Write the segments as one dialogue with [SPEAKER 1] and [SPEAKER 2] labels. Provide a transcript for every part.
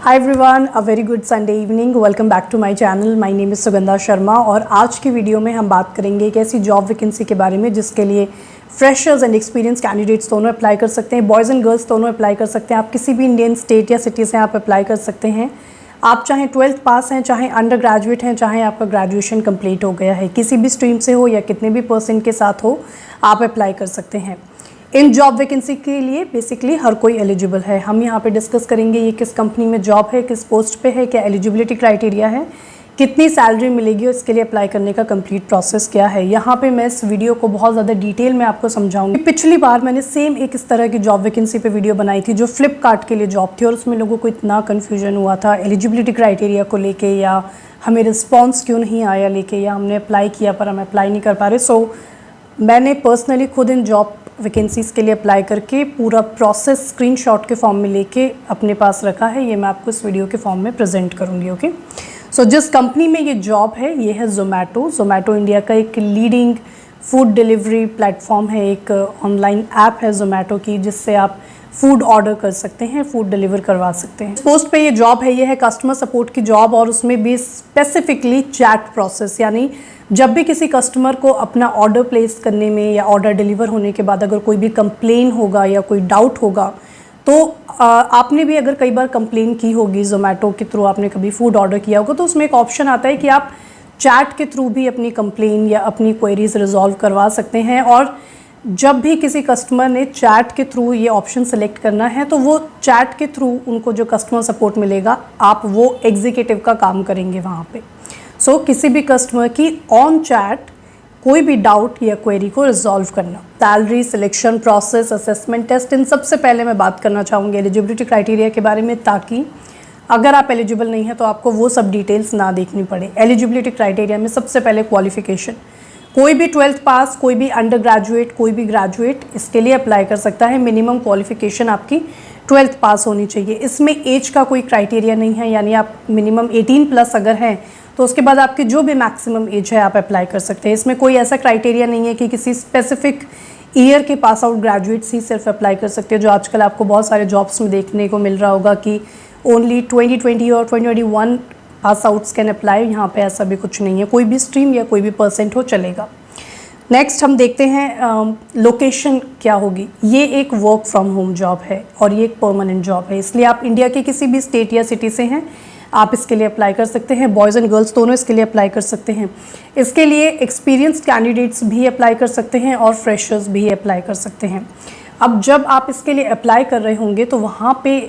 [SPEAKER 1] Hi everyone, a very good Sunday evening. Welcome back to my channel. My name is Sugandha Sharma और आज की video में हम बात करेंगे एक ऐसी जॉब वैकेंसी के बारे में जिसके लिए फ्रेशर्स एंड एक्सपीरियंस कैंडिडेट्स दोनों अप्लाई कर सकते हैं। बॉयज़ एंड गर्ल्स दोनों अप्लाई कर सकते हैं। आप किसी भी इंडियन स्टेट या सिटी से आप अप्लाई कर सकते हैं। आप चाहे 12th पास हैं, चाहे अंडर ग्रेजुएट हैं, चाहे आपका ग्रेजुएशन कंप्लीट हो गया है, किसी भी स्ट्रीम से हो या कितने भी परसेंट के साथ हो, आप अप्लाई कर सकते हैं। इन जॉब वैकेंसी के लिए बेसिकली हर कोई एलिजिबल है। हम यहाँ पे डिस्कस करेंगे ये किस कंपनी में जॉब है, किस पोस्ट पे है, क्या एलिजिबिलिटी क्राइटेरिया है, कितनी सैलरी मिलेगी और इसके लिए अप्लाई करने का कंप्लीट प्रोसेस क्या है। यहाँ पे मैं इस वीडियो को बहुत ज़्यादा डिटेल में आपको समझाऊंगी। पिछली बार मैंने सेम एक इस तरह की जॉब वैकेंसी पे वीडियो बनाई थी जो फ्लिपकार्ट के लिए जॉब थी और उसमें लोगों को इतना कन्फ्यूजन हुआ था एलिजिबिलिटी क्राइटेरिया को लेके, या हमें रिस्पॉन्स क्यों नहीं आया लेके, या हमने अप्लाई किया पर हम अप्लाई नहीं कर पा रहे। सो मैंने पर्सनली खुद इन जॉब वैकेंसीज़ के लिए अप्लाई करके पूरा प्रोसेस स्क्रीनशॉट के फॉर्म में लेके अपने पास रखा है। ये मैं आपको इस वीडियो के फॉर्म में प्रेजेंट करूँगी। ओके, सो जिस कंपनी में ये जॉब है ये है जोमेटो। जोमेटो इंडिया का एक लीडिंग फूड डिलीवरी प्लेटफॉर्म है, एक ऑनलाइन ऐप है जोमेटो की जिससे आप फूड ऑर्डर कर सकते हैं, फूड डिलीवर करवा सकते हैं। पोस्ट पे ये जॉब है, ये है कस्टमर सपोर्ट की जॉब और उसमें भी स्पेसिफिकली चैट प्रोसेस, यानी जब भी किसी कस्टमर को अपना ऑर्डर प्लेस करने में या ऑर्डर डिलीवर होने के बाद अगर कोई भी कंप्लेन होगा या कोई डाउट होगा तो आपने भी अगर कई बार कंप्लेन की होगी जोमेटो के थ्रू, आपने कभी फूड ऑर्डर किया होगा तो उसमें एक ऑप्शन आता है कि आप चैट के थ्रू भी अपनी कंप्लेन या अपनी क्वेरीज रिजॉल्व करवा सकते हैं। और जब भी किसी कस्टमर ने चैट के थ्रू ये ऑप्शन सेलेक्ट करना है तो वो चैट के थ्रू उनको जो कस्टमर सपोर्ट मिलेगा आप वो एग्जीक्यूटिव का काम करेंगे वहाँ पे। सो किसी भी कस्टमर की ऑन चैट कोई भी डाउट या क्वेरी को रिजॉल्व करना। Salary, selection process, assessment test, इन सबसे पहले मैं बात करना चाहूँगी एलिजिबिलिटी क्राइटेरिया के बारे में, ताकि अगर आप एलिजिबल नहीं हैं तो आपको वो सब डिटेल्स ना देखनी पड़े। एलिजिबिलिटी क्राइटेरिया में सबसे पहले क्वालिफिकेशन, कोई भी 12th पास, कोई भी अंडर ग्रेजुएट, कोई भी ग्रेजुएट इसके लिए अप्लाई कर सकता है। मिनिमम क्वालिफिकेशन आपकी 12th पास होनी चाहिए। इसमें एज का कोई क्राइटेरिया नहीं है, यानी आप मिनिमम 18 प्लस अगर हैं तो उसके बाद आपकी जो भी मैक्सिमम एज है आप अप्लाई कर सकते हैं। इसमें कोई ऐसा क्राइटेरिया नहीं है कि किसी स्पेसिफिक ईयर के पास आउट ग्रेजुएट्स ही सिर्फ अप्लाई कर सकते हैं, जो आजकल आपको बहुत सारे जॉब्स में देखने को मिल रहा होगा कि ओनली 2020 और 2021 पास आउट्स कैन अप्लाई। यहाँ पे ऐसा भी कुछ नहीं है, कोई भी स्ट्रीम या कोई भी परसेंट हो चलेगा। नेक्स्ट हम देखते हैं लोकेशन क्या होगी। ये एक वर्क फ्रॉम होम जॉब है और ये एक परमानेंट जॉब है, इसलिए आप इंडिया के किसी भी स्टेट या सिटी से हैं आप इसके लिए अप्लाई कर सकते हैं। बॉयज़ एंड गर्ल्स दोनों इसके लिए अप्लाई कर सकते हैं। इसके लिए एक्सपीरियंस्ड कैंडिडेट्स भी अप्लाई कर सकते हैं और फ्रेशर्स भी अप्लाई कर सकते हैं। अब जब आप इसके लिए अप्लाई कर रहे होंगे तो वहाँ पे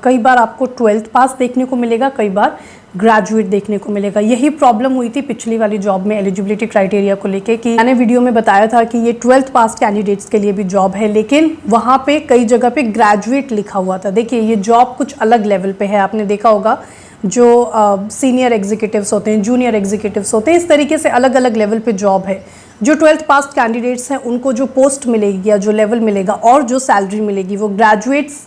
[SPEAKER 1] कई बार आपको 12th पास देखने को मिलेगा, कई बार ग्रेजुएट देखने को मिलेगा। यही प्रॉब्लम हुई थी पिछली वाली जॉब में एलिजिबिलिटी क्राइटेरिया को लेके, कि मैंने वीडियो में बताया था कि ये 12th पास कैंडिडेट्स के लिए भी जॉब है, लेकिन वहाँ पे कई जगह पे ग्रेजुएट लिखा हुआ था। देखिए ये जॉब कुछ अलग लेवल पे है, आपने देखा होगा जो सीनियर एग्जीक्यूटिव्स होते हैं, जूनियर एग्जीक्यूटिव्स होते हैं, इस तरीके से अलग अलग लेवल पे जॉब है। जो 12th पास कैंडिडेट्स हैं उनको जो पोस्ट मिलेगी या जो लेवल मिलेगा और जो सैलरी मिलेगी वो ग्रेजुएट्स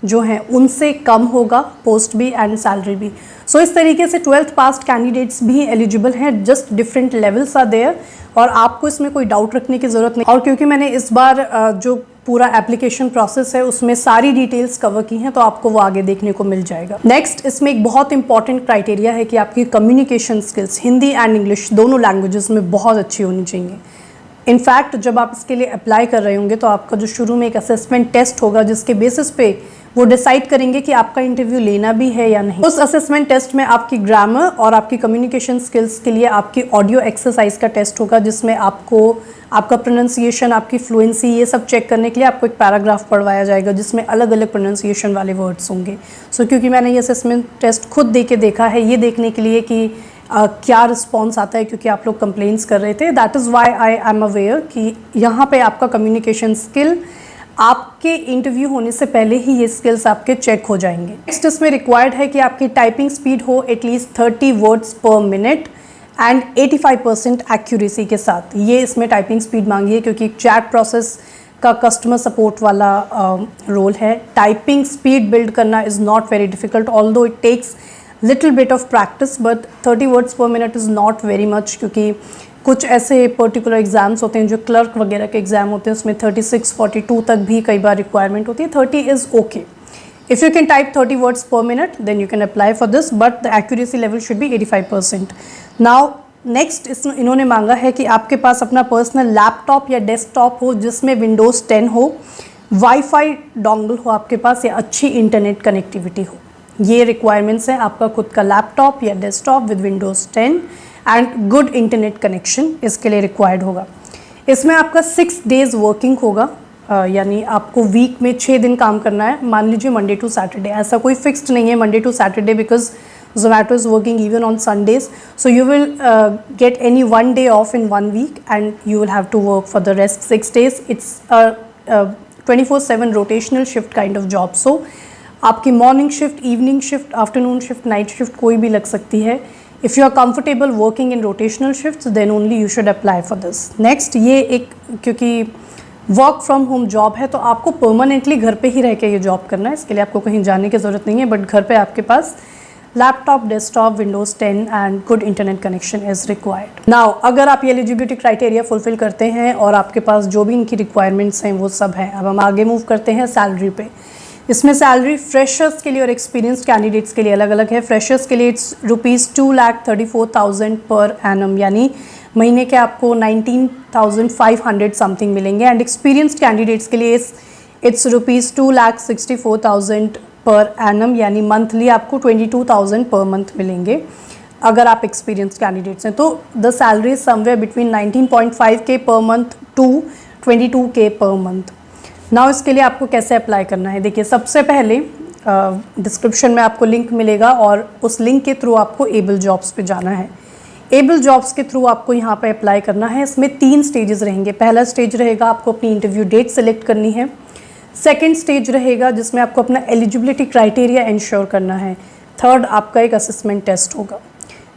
[SPEAKER 1] जो हैं उनसे कम होगा, पोस्ट भी एंड सैलरी भी। सो इस तरीके से 12th पास कैंडिडेट्स भी एलिजिबल हैं, just different levels are there और आपको इसमें कोई डाउट रखने की ज़रूरत नहीं। और क्योंकि मैंने इस बार जो पूरा एप्लीकेशन प्रोसेस है उसमें सारी डिटेल्स कवर की हैं तो आपको वो आगे देखने को मिल जाएगा। नेक्स्ट इसमें एक बहुत इंपॉर्टेंट क्राइटेरिया है कि आपकी communication skills Hindi and English दोनों लैंग्वेजेस में बहुत अच्छी होनी चाहिए। इनफैक्ट जब आप इसके लिए अप्लाई कर रहे होंगे तो आपका जो शुरू में एक असेसमेंट टेस्ट होगा जिसके बेसिस पे वो डिसाइड करेंगे कि आपका इंटरव्यू लेना भी है या नहीं। उस असेसमेंट टेस्ट में आपकी ग्रामर और आपकी कम्युनिकेशन स्किल्स के लिए आपकी ऑडियो एक्सरसाइज का टेस्ट होगा, जिसमें आपको आपका प्रोनाउंसिएशन, आपकी फ्लुएंसी, ये सब चेक करने के लिए आपको एक पैराग्राफ पढ़वाया जाएगा जिसमें अलग अलग प्रोनाउंसिएशन वाले वर्ड्स होंगे। सो क्योंकि मैंने ये असेसमेंट टेस्ट खुद दे के देखा है, ये देखने के लिए कि क्या रिस्पॉन्स आता है, क्योंकि आप लोग कंप्लेंट्स कर रहे थे, that is why I am aware कि यहाँ पे आपका कम्युनिकेशन स्किल आपके इंटरव्यू होने से पहले ही ये स्किल्स आपके चेक हो जाएंगे। नेक्स्ट इसमें रिक्वायर्ड है कि आपकी टाइपिंग स्पीड हो at least 30 words per minute and 85% accuracy के साथ। ये इसमें टाइपिंग स्पीड मांगी है क्योंकि चैट प्रोसेस का कस्टमर सपोर्ट वाला रोल है। टाइपिंग स्पीड बिल्ड करना is not very difficult, although it takes little bit of practice, but 30 words per minute is not very much, क्योंकि कुछ ऐसे पर्टिकुलर एग्ज़ाम्स होते हैं जो क्लर्क वगैरह के एग्ज़ाम होते हैं उसमें 36, 42 तक भी कई बार रिक्वायरमेंट होती है। 30 is okay. If you can type 30 words per minute, then you can apply for this, but the accuracy level should be 85%. Now next इन्होंने मांगा है कि आपके पास अपना पर्सनल लैपटॉप या डेस्कटॉप हो जिसमें विंडोज़ 10 हो, वाईफाई डोंगल हो आपके पास, या अच्छी इंटरनेट कनेक्टिविटी हो। ये रिक्वायरमेंट्स हैं, आपका खुद का लैपटॉप या desktop with Windows 10 and good internet connection इसके लिए रिक्वायर्ड होगा। इसमें आपका 6 डेज़ वर्किंग होगा, यानी आपको वीक में 6 दिन काम करना है। मान लीजिए मंडे टू सैटरडे, ऐसा कोई फिक्स्ड नहीं है Monday to Saturday, because Zomato is working even on Sundays, so you will get any one day off in 1 week and you will have to work for the rest 6 days. It's a 24/7 rotational shift kind of job, so आपकी morning shift, evening shift, afternoon shift, night shift कोई भी लग सकती है। If you are comfortable working in rotational shift then only you should apply for this. Next, ये एक क्योंकि work from home job है तो आपको परमानेंटली घर पे ही रह के ये जॉब करना है, इसके लिए आपको कहीं जाने की ज़रूरत नहीं है, बट घर पे आपके पास laptop, desktop, Windows 10 and good internet connection is required. Now अगर आप ये एलिजिबिलिटी क्राइटेरिया फुलफिल करते हैं और आपके पास जो भी इनकी रिक्वायरमेंट्स हैं वो सब हैं, अब हम आगे मूव करते हैं सैलरी पे। इसमें सैलरी फ्रेशर्स के लिए और एक्सपीरियंस्ड कैंडिडेट्स के लिए अलग अलग है। फ्रेशर्स के लिए इट्स ₹2,34,000 पर एनम, यानी महीने के आपको 19,500 समथिंग मिलेंगे, एंड एक्सपीरियंस्ड कैंडिडेट्स के लिए इट्स ₹2,64,000 पर एनम, यानी मंथली आपको 22,000 पर मंथ मिलेंगे अगर आप एक्सपीरियंस्ड कैंडिडेट्स हैं। तो the salary is somewhere between 19.5K per month to 22K per month. Now इसके लिए आपको कैसे अप्लाई करना है, देखिए सबसे पहले डिस्क्रिप्शन में आपको लिंक मिलेगा और उस लिंक के थ्रू आपको एबल जॉब्स पे जाना है। एबल जॉब्स के थ्रू आपको यहाँ पे अप्लाई करना है। इसमें 3 स्टेजेस रहेंगे। पहला स्टेज रहेगा आपको अपनी इंटरव्यू डेट सेलेक्ट करनी है। सेकेंड स्टेज रहेगा जिसमें आपको अपना एलिजिबिलिटी क्राइटेरिया इंश्योर करना है। थर्ड आपका एक असेसमेंट टेस्ट होगा।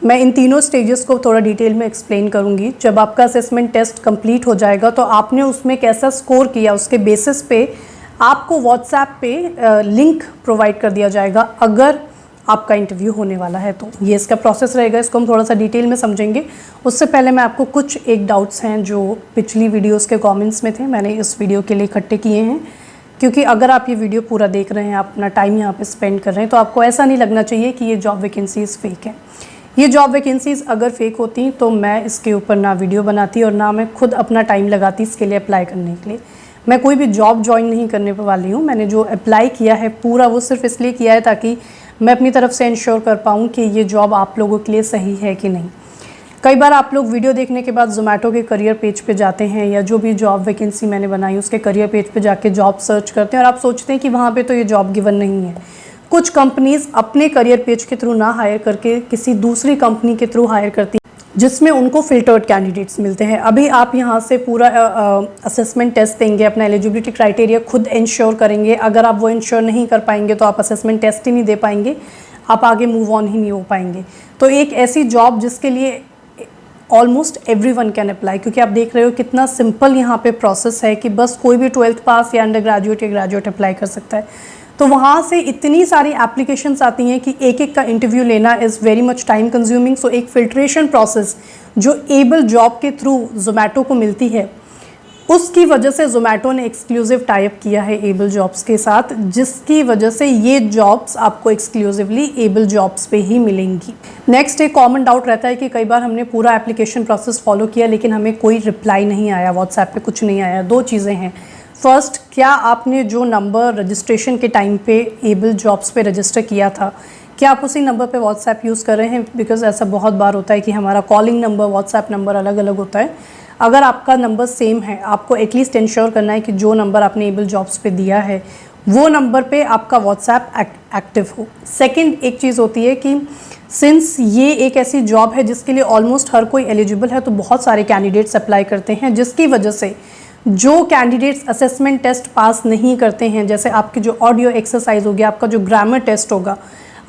[SPEAKER 1] मैं इन तीनों स्टेजेस को थोड़ा डिटेल में एक्सप्लेन करूंगी। जब आपका असेसमेंट टेस्ट कंप्लीट हो जाएगा तो आपने उसमें कैसा स्कोर किया उसके बेसिस पे आपको व्हाट्सएप पे लिंक प्रोवाइड कर दिया जाएगा अगर आपका इंटरव्यू होने वाला है। तो ये इसका प्रोसेस रहेगा, इसको हम थोड़ा सा डिटेल में समझेंगे। उससे पहले मैं आपको कुछ एक डाउट्स हैं जो पिछली वीडियोज़ के कॉमेंट्स में थे, मैंने इस वीडियो के लिए इकट्ठे किए हैं, क्योंकि अगर आप ये वीडियो पूरा देख रहे हैं, आप अपना टाइम यहाँ पे स्पेंड कर रहे हैं, तो आपको ऐसा नहीं लगना चाहिए कि ये जॉब वैकेंसीज़ फेक है। ये जॉब वैकेंसीज़ अगर फेक होती तो मैं इसके ऊपर ना वीडियो बनाती और ना मैं खुद अपना टाइम लगाती इसके लिए अप्लाई करने के लिए। मैं कोई भी जॉब ज्वाइन नहीं करने वाली हूँ। मैंने जो अप्लाई किया है पूरा वो सिर्फ इसलिए किया है ताकि मैं अपनी तरफ से इंश्योर कर पाऊँ कि ये जॉब आप लोगों के लिए सही है कि नहीं। कई बार आप लोग वीडियो देखने के बाद ज़ोमैटो के करियर पेज पे जाते हैं या जो भी जॉब वैकेंसी मैंने बनाई उसके करियर पेज पे जाके जॉब सर्च करते हैं और आप सोचते हैं कि वहाँ पे तो ये जॉब गिवन नहीं है। कुछ कंपनीज़ अपने करियर पेज के थ्रू ना हायर करके किसी दूसरी कंपनी के थ्रू हायर करती हैं जिसमें उनको फ़िल्टर्ड कैंडिडेट्स मिलते हैं। अभी आप यहाँ से पूरा असेसमेंट टेस्ट देंगे, अपना एलिजिबिलिटी क्राइटेरिया खुद इंश्योर करेंगे। अगर आप वो इंश्योर नहीं कर पाएंगे तो आप असेसमेंट टेस्ट ही नहीं दे पाएंगे, आप आगे मूव ऑन ही नहीं हो पाएंगे। तो एक ऐसी जॉब जिसके लिए ऑलमोस्ट एवरीवन कैन अप्लाई, क्योंकि आप देख रहे हो कितना सिंपल यहाँ पे प्रोसेस है कि बस कोई भी 12th पास या अंडर ग्रेजुएट या ग्रेजुएट अप्लाई कर सकता है। तो वहाँ से इतनी सारी एप्लीकेशंस आती हैं कि एक एक का इंटरव्यू लेना is very much time consuming. So एक फ़िल्ट्रेशन प्रोसेस जो एबल जॉब के थ्रू ज़ोमैटो को मिलती है उसकी वजह से ज़ोमैटो ने एक्सक्लूसिव टाई अप किया है एबल जॉब्स के साथ, जिसकी वजह से ये जॉब्स आपको एक्सक्लूसिवली एबल जॉब्स पे ही मिलेंगी। नेक्स्ट एक कॉमन डाउट रहता है कि कई बार हमने पूरा एप्लीकेशन प्रोसेस फॉलो किया लेकिन हमें कोई रिप्लाई नहीं आया, व्हाट्सएप पे कुछ नहीं आया। 2 चीज़ें हैं। फर्स्ट, क्या आपने जो नंबर रजिस्ट्रेशन के टाइम पे एबल जॉब्स पे रजिस्टर किया था, क्या आप उसी नंबर पे व्हाट्सएप यूज़ कर रहे हैं? बिकॉज़ ऐसा बहुत बार होता है कि हमारा कॉलिंग नंबर, व्हाट्सएप नंबर अलग अलग होता है। अगर आपका नंबर सेम है, आपको एटलीस्ट इंश्योर करना है कि जो नंबर आपने एबल जॉब्स पे दिया है वो नंबर पे आपका व्हाट्सएप एक्टिव हो। सेकंड एक चीज़ होती है कि सिंस ये एक ऐसी जॉब है जिसके लिए ऑलमोस्ट हर कोई एलिजिबल है, तो बहुत सारे कैंडिडेट्स अप्लाई करते हैं, जिसकी वजह से जो कैंडिडेट्स असेसमेंट टेस्ट पास नहीं करते हैं, जैसे आपकी जो ऑडियो एक्सरसाइज हो गया, आपका जो ग्रामर टेस्ट होगा,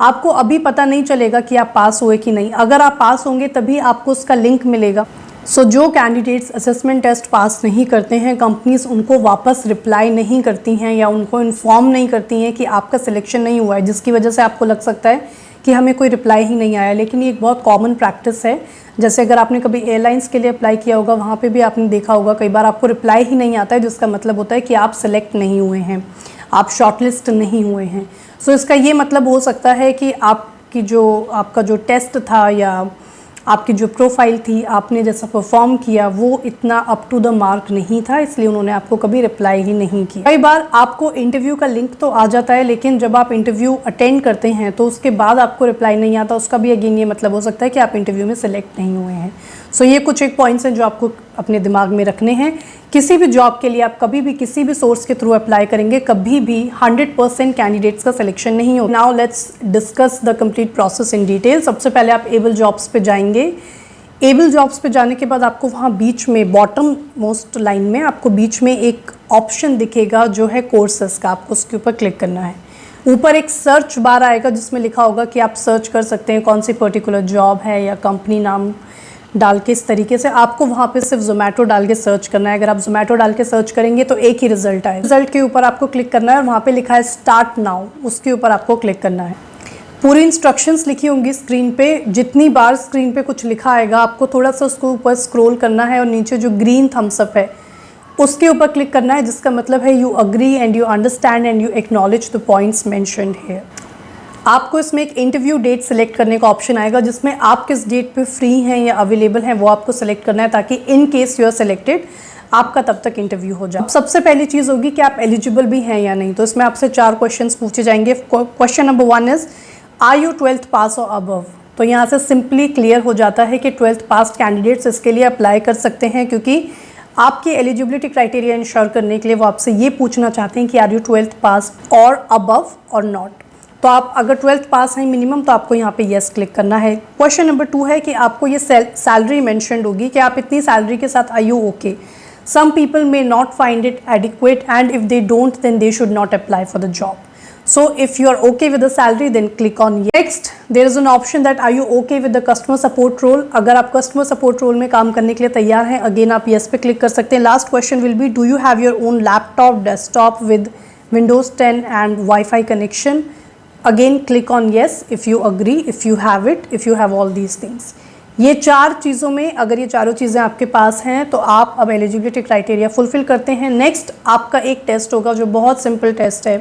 [SPEAKER 1] आपको अभी पता नहीं चलेगा कि आप पास हुए कि नहीं। अगर आप पास होंगे तभी आपको उसका लिंक मिलेगा। सो जो कैंडिडेट्स असेसमेंट टेस्ट पास नहीं करते हैं, कंपनीज उनको वापस रिप्लाई नहीं करती हैं या उनको इन्फॉर्म नहीं करती हैं कि आपका सिलेक्शन नहीं हुआ है, जिसकी वजह से आपको लग सकता है कि हमें कोई रिप्लाई ही नहीं आया। लेकिन ये एक बहुत कॉमन प्रैक्टिस है। जैसे अगर आपने कभी एयरलाइंस के लिए अप्लाई किया होगा, वहाँ पे भी आपने देखा होगा कई बार आपको रिप्लाई ही नहीं आता है, जिसका मतलब होता है कि आप सिलेक्ट नहीं हुए हैं, आप शॉर्टलिस्ट नहीं हुए हैं। सो इसका ये मतलब हो सकता है कि आपका जो टेस्ट था या आपकी जो प्रोफाइल थी, आपने जैसा परफॉर्म किया वो इतना अप टू द मार्क नहीं था, इसलिए उन्होंने आपको कभी रिप्लाई ही नहीं किया। कई बार आपको इंटरव्यू का लिंक तो आ जाता है, लेकिन जब आप इंटरव्यू अटेंड करते हैं तो उसके बाद आपको रिप्लाई नहीं आता, उसका भी अगेन ये मतलब हो सकता है कि आप इंटरव्यू में सिलेक्ट नहीं हुए हैं। सो ये कुछ एक पॉइंट्स हैं जो आपको अपने दिमाग में रखने हैं। किसी भी जॉब के लिए आप कभी भी किसी भी सोर्स के थ्रू अप्लाई करेंगे, कभी भी 100% कैंडिडेट्स का सिलेक्शन नहीं होता। Now let's discuss the complete process in detail. सबसे पहले आप एबल जॉब्स पे जाएंगे। एबल जॉब्स पे जाने के बाद आपको वहाँ बीच में बॉटम मोस्ट लाइन में आपको बीच में एक ऑप्शन दिखेगा जो है कोर्सेस का, आपको उसके ऊपर क्लिक करना है। ऊपर एक सर्च बार आएगा जिसमें लिखा होगा कि आप सर्च कर सकते हैं कौन सी पर्टिकुलर जॉब है या कंपनी नाम डाल के। इस तरीके से आपको वहाँ पे सिर्फ जोमेटो डाल के सर्च करना है। अगर आप जोमेटो डाल के सर्च करेंगे तो एक ही रिजल्ट आएगा। रिजल्ट के ऊपर आपको क्लिक करना है और वहाँ पे लिखा है स्टार्ट नाउ, उसके ऊपर आपको क्लिक करना है। पूरी इंस्ट्रक्शंस लिखी होंगी स्क्रीन पे। जितनी बार स्क्रीन पे कुछ लिखा आएगा आपको थोड़ा सा उसको ऊपर स्क्रॉल करना है और नीचे जो ग्रीन थम्स अप है उसके ऊपर क्लिक करना है, जिसका मतलब है you agree and you understand and you acknowledge the points mentioned here. आपको इसमें एक इंटरव्यू डेट सेलेक्ट करने का ऑप्शन आएगा जिसमें आप किस डेट पे फ्री हैं या अवेलेबल हैं वो आपको सेलेक्ट करना है, ताकि in case you are selected आपका तब तक इंटरव्यू हो जाए। सबसे पहली चीज़ होगी कि आप एलिजिबल भी हैं या नहीं। तो इसमें आपसे 4 क्वेश्चंस पूछे जाएंगे। Question number 1 is are you 12th pass और अबव। तो यहाँ से सिंपली क्लियर हो जाता है कि 12th पास कैंडिडेट्स इसके लिए अप्लाई कर सकते हैं, क्योंकि आपकी एलिजिबिलिटी क्राइटेरिया इंश्योर करने के लिए वो आपसे ये पूछना चाहते हैं कि आर यू 12th पास और अबव और नॉट। तो आप अगर 12th पास हैं मिनिमम तो आपको यहाँ पे येस क्लिक करना है। क्वेश्चन नंबर 2 है कि आपको ये सैलरी मेंशन्ड होगी कि आप इतनी सैलरी के साथ are you okay. Some people may not find it adequate and if they don't then they should not apply for the job. So if you are okay with the salary then click on yes. Next there is an option that are you okay with the customer support role। अगर आप customer support role में काम करने के लिए तैयार हैं again आप yes पे click कर सकते हैं। Last question will be do you have your own laptop desktop with Windows 10 and Wi-Fi connection। Again click on yes if you agree, if you have it, if you have all these things। ये 4 चीज़ों में अगर ये चारों चीज़ें आपके पास हैं तो आप अब एलिजिबिलिटी क्राइटेरिया फुलफिल करते हैं। नेक्स्ट आपका एक टेस्ट होगा जो बहुत सिंपल टेस्ट है।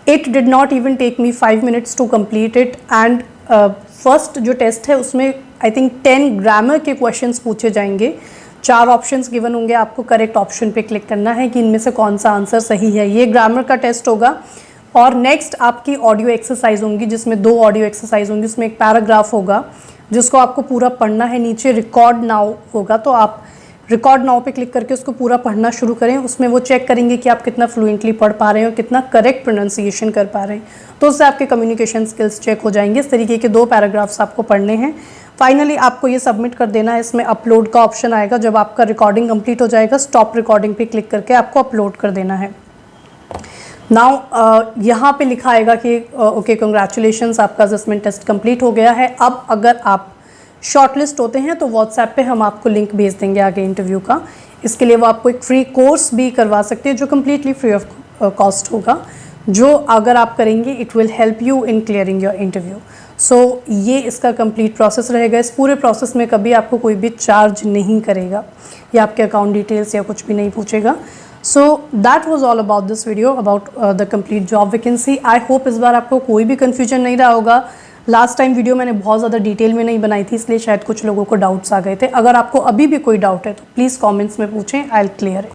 [SPEAKER 1] It did not even take me 5 minutes to complete it and first जो टेस्ट है उसमें आई थिंक 10 ग्रामर के क्वेश्चंस पूछे जाएंगे। 4 ऑप्शंस गिवन होंगे, आपको करेक्ट ऑप्शन पे क्लिक करना है कि इनमें से कौन सा आंसर सही है। ये ग्रामर का टेस्ट होगा। और नेक्स्ट आपकी ऑडियो एक्सरसाइज होंगी जिसमें 2 ऑडियो एक्सरसाइज होंगी। उसमें एक पैराग्राफ होगा जिसको आपको पूरा पढ़ना है। नीचे रिकॉर्ड नाउ होगा तो आप रिकॉर्ड नाउ पे क्लिक करके उसको पूरा पढ़ना शुरू करें। उसमें वो चेक करेंगे कि आप कितना फ्लुएंटली पढ़ पा रहे हैं और कितना करेक्ट प्रोनाउंसिएशन कर पा रहे हैं, तो उससे आपके कम्युनिकेशन स्किल्स चेक हो जाएंगे। इस तरीके के 2 पैराग्राफ्स आपको पढ़ने हैं। फाइनली आपको ये सबमिट कर देना है। इसमें अपलोड का ऑप्शन आएगा। जब आपका रिकॉर्डिंग कंप्लीट हो जाएगा स्टॉप रिकॉर्डिंग पे क्लिक करके आपको अपलोड कर देना है। नाउ यहाँ पे लिखा आएगा कि ओके कंग्रेचुलेशंस, आपका असेसमेंट टेस्ट कंप्लीट हो गया है। अब अगर आप शॉर्टलिस्ट होते हैं तो व्हाट्सएप पे हम आपको लिंक भेज देंगे आगे इंटरव्यू का। इसके लिए वो आपको एक फ्री कोर्स भी करवा सकते हैं जो कम्प्लीटली फ्री ऑफ कॉस्ट होगा, जो अगर आप करेंगे it will help you in clearing your interview. So ये इसका कंप्लीट प्रोसेस रहेगा। इस पूरे प्रोसेस में कभी आपको कोई भी चार्ज नहीं करेगा या आपके अकाउंट डिटेल्स या कुछ भी नहीं पूछेगा। So that was all about this video about the complete job vacancy. I hope इस बार आपको कोई भी कन्फ्यूजन नहीं रहा होगा। लास्ट टाइम वीडियो मैंने बहुत ज़्यादा डिटेल में नहीं बनाई थी, इसलिए शायद कुछ लोगों को डाउट्स आ गए थे। अगर आपको अभी भी कोई डाउट है तो प्लीज़ कमेंट्स में पूछें, आई विल क्लियर इट।